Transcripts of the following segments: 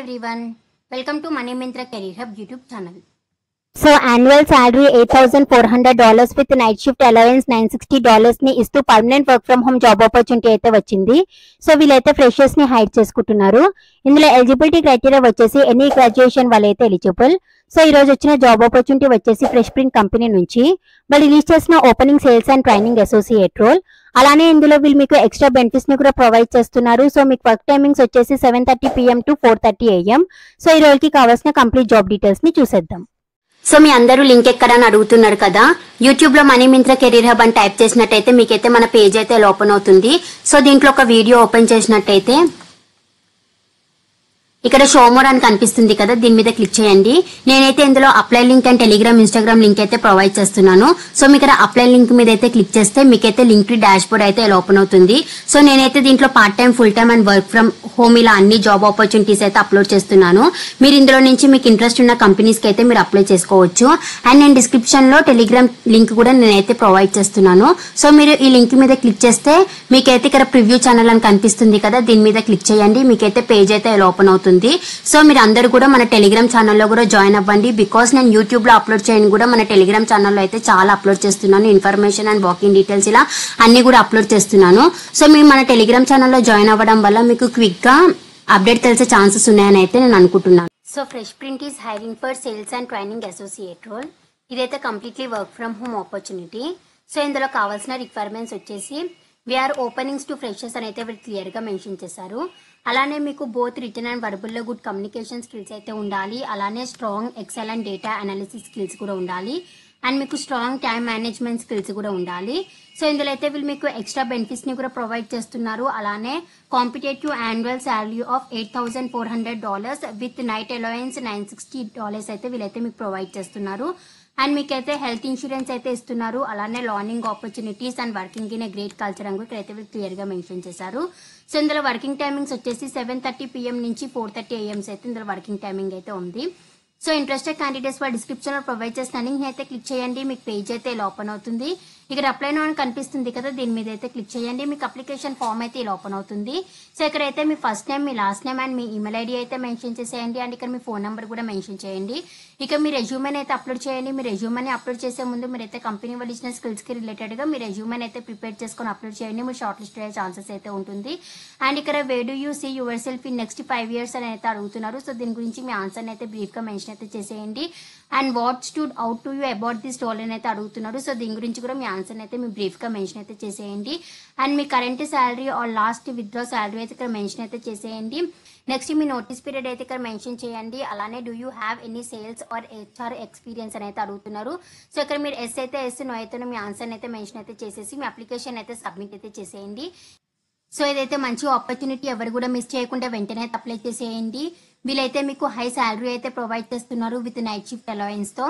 everyone, welcome to Money Mintra Career Hub YouTube channel. So annual salary $8,400 with night shift allowance $960 ని ఇస్తూ permanent work from home job opportunity అయితే వచ్చింది. So వీళ్ళైతే freshers ని hire చేసుకుంటున్నారు. ఇందులో eligibility criteria వచ్చేసి ఎనీ గ్రాడ్యుయేషన్ వాళ్ళైతే ఎలిజిబుల్. సో ఈ రోజు వచ్చిన జాబ్ ఆపర్చునిటీ వచ్చేసి ఫ్రెష్ ప్రింట్ కంపెనీ నుంచి వాళ్ళు రిలీజ్ చేసిన opening sales and training associate role. అలానే ఇందులో వీళ్ళు మీకు ఎక్స్ట్రా బెనిఫిట్స్ ని కూడా ప్రొవైడ్ చేస్తున్నారు. సో మీకు వర్క్ టైమింగ్స్ వచ్చేసి 7:30 PM to 4:30 AM. సో ఈ రోజుకి కావాల్సిన కంప్లీట్ జాబ్ డీటెయిల్స్ ని చూసేద్దాం. సో మీ అందరూ లింక్ ఎక్కడని అడుగుతున్నారు కదా, యూట్యూబ్ లో మనీ మింత్రా కెరీర్ హబ్ అని టైప్ చేసినట్టయితే మీకైతే మన పేజ్ అయితే ఓపెన్ అవుతుంది. సో దీంట్లో ఒక వీడియో ఓపెన్ చేసినట్టయితే ఇక్కడ షో మోర్ అని కనిపిస్తుంది కదా, దీని మీద క్లిక్ చేయండి. నేనైతే ఇందులో apply link and Telegram Instagram link అయితే ప్రొవైడ్ చేస్తున్నాను. సో మీకు ఇక్కడ అప్లై లింక్ మీద అయితే క్లిక్ చేస్తే మీకైతే లింక్ డాష్ బోర్డ్ అయితే ఓపెన్ అవుతుంది. సో నేనైతే దీంట్లో part time, full time and work from home ఇలా అన్ని జాబ్ ఆపర్చునిటీస్ అయితే అప్లోడ్ చేస్తున్నాను. మీరు ఇందులో నుంచి మీకు ఇంట్రెస్ట్ ఉన్న కంపెనీస్ కి అయితే మీరు అప్లై చేసుకోవచ్చు. అండ్ నేను డిస్క్రిప్షన్ లో టెలిగ్రామ్ లింక్ కూడా నేనైతే ప్రొవైడ్ చేస్తున్నాను. సో మీరు ఈ లింక్ మీద క్లిక్ చేస్తే మీకైతే ఇక్కడ ప్రివ్యూ ఛానల్ అని కనిపిస్తుంది కదా, దీని మీద క్లిక్ చేయండి. మీకైతే పేజ్ అయితే ఓపెన్ అవుతుంది. సో మీరు అందరూ కూడా మన టెలిగ్రామ్ ఛానల్లో కూడా జాయిన్ అవ్వండి. బికాస్ నేను యూట్యూబ్ లో అప్లోడ్ చేయను కూడా మన టెలిగ్రామ్ ఛానల్లో అయితే చాలా అప్లోడ్ చేస్తున్నాను. ఇన్ఫర్మేషన్ అండ్ వాకింగ్ డీటెయిల్స్ ఇలా అన్ని కూడా అప్లోడ్ చేస్తున్నాను. సో మీరు మన టెలిగ్రామ్ ఛానల్లో జాయిన్ అవ్వడం వల్ల మీకు క్విక్ గా అప్డేట్ తెలిసే ఛాన్సెస్ ఉన్నాయని అయితే నేను అనుకుంటున్నాను. So fresh print is hiring for sales and training associate role. ఇదైతే completely work from home opportunity. So ఇందులో కావాల్సిన రిక్వైర్మెంట్స్ వచ్చేసి వీఆర్ ఓపెనింగ్స్ టు ఫ్రెషర్స్ అని అయితే వీళ్ళు క్లియర్ గా మెన్షన్ చేశారు. అలానే మీకు బోత్ రిటర్న్ అండ్ వర్బుల్లో గుడ్ కమ్యూనికేషన్ స్కిల్స్ అయితే ఉండాలి. అలానే strong excel and data analysis skills కూడా ఉండాలి. అండ్ మీకు స్ట్రాంగ్ టైం మేనేజ్మెంట్ స్కిల్స్ కూడా ఉండాలి. సో ఇందులో అయితే వీళ్ళు మీకు ఎక్స్ట్రా బెనిఫిట్స్ ని కూడా ప్రొవైడ్ చేస్తున్నారు. అలానే competitive annual salary of $8,400 with night allowance $960 అయితే వీళ్ళైతే మీకు ప్రొవైడ్ చేస్తున్నారు. అండ్ మీకైతే హెల్త్ ఇన్సూరెన్స్ అయితే ఇస్తున్నారు. అలానే learning opportunities and working in a great culture అని కూడా అయితే వీళ్ళు క్లియర్ గా మెన్షన్ చేశారు. సో ఇందులో వర్కింగ్ టైమింగ్స్ వచ్చేసి 7:30 PM నుంచి 4:30 AM అయితే ఇందులో వర్కింగ్ టైమింగ్ అయితే ఉంది. సో ఇంట్రెస్టెడ్ క్యాండిడేట్స్ వాళ్ళ డిస్క్రిప్షన్ లో ప్రొవైడ్ చేసిన లింక్ అయితే క్లిక్ చేయండి. మీకు పేజ్ అయితే ఇలా ఓపెన్ అవుతుంది. ఇక్కడ అప్లై నౌ అని కనిపిస్తుంది కదా, దీని మీద అయితే క్లిక్ చేయండి. మీకు అప్లికేషన్ ఫామ్ అయితే ఇలా ఓపెన్ అవుతుంది. సో ఇక్కడైతే మీ ఫస్ట్ నేమ్, మీ లాస్ట్ నేమ్ అండ్ మీ ఈమెయిల్ ఐడి అయితే మెన్షన్ చేసేయండి. అండ్ ఇక్కడ మీ ఫోన్ నెంబర్ కూడా మెన్షన్ చేయండి. ఇక మీ రెజ్యూమెని అయితే అప్లోడ్ చేయండి. మీ రెజ్యూమెని అప్లోడ్ చేసే ముందు మీరైతే కంపెనీ వాళ్ళు ఇచ్చిన స్కిల్స్ కి రిలేటెడ్ గా మీ రెజ్యూమెని అయితే ప్రిపేర్ చేసుకొని అప్లోడ్ చేయండి. మీరు షార్ట్ లిస్ట్ అయ్యే ఛాన్సెస్ అయితే ఉంటుంది. అండ్ ఇక్కడ where do you see yourself in next 5 years అని అయితే అడుగుతున్నారు. సో దీని గురించి మీ ఆన్సర్ అయితే బ్రీఫ్ గా మెన్షన్ అయితే చేసేయండి. And what stood out to you about this role అని అయితే అడుగుతున్నారు. సో దీని గురించి కూడా మీ ఆన్సర్ అయితే మీ బ్రీఫ్ గా మెన్షన్ అయితే చేసేయండి. అండ్ మీ current salary or last withdraw salary అయితే ఇక్కడ మెన్షన్ అయితే చేసేయండి. నెక్స్ట్ మీ నోటీస్ పీరియడ్ అయితే ఇక్కడ మెన్షన్ చేయండి. అలానే do you have any sales or HR experience అని అయితే అడుగుతున్నారు. సో ఇక్కడ మీరు ఎస్ అయితే ఎస్, నో అయితే మీ ఆన్సర్ అయితే మెన్షన్ అయితే చేసేసి మీ అప్లికేషన్ అయితే సబ్మిట్ అయితే చేసేయండి. సో ఇదైతే మంచి ఆపర్చునిటీ, ఎవరు కూడా మిస్ చేయకుండా వెంటనే అయితే అప్లై చేసేయండి. వీళ్ళైతే మీకు హై శాలరీ అయితే ప్రొవైడ్ చేస్తున్నారు విత్ నైట్ షిఫ్ట్ అలవెన్స్ తో.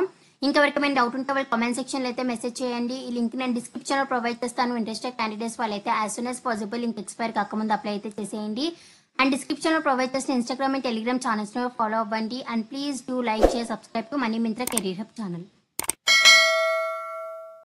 ఇంకా ఎవరికైనా డౌట్ ఉంటే వాళ్ళు కామెంట్ సెక్షన్ లో అయితే మెసేజ్ చేయండి. ఈ లింక్ నేను డిస్క్రిప్షన్ లో ప్రొవైడ్ చేస్తాను. ఇంట్రెస్టెడ్ క్యాండిడేట్స్ వాళ్ళైతే as soon as possible link expire కాకముందు అప్లై అయితే చేసేయండి. అండ్ డిస్క్రిప్షన్ లో ప్రొవైడ్ చేసిన ఇన్స్టాగ్రామ్ అండ్ టెలిగ్రామ్ ఛానల్స్ లో ఫాలో అవ్వండి. And please do like, share, subscribe to money Myntra career hub channel.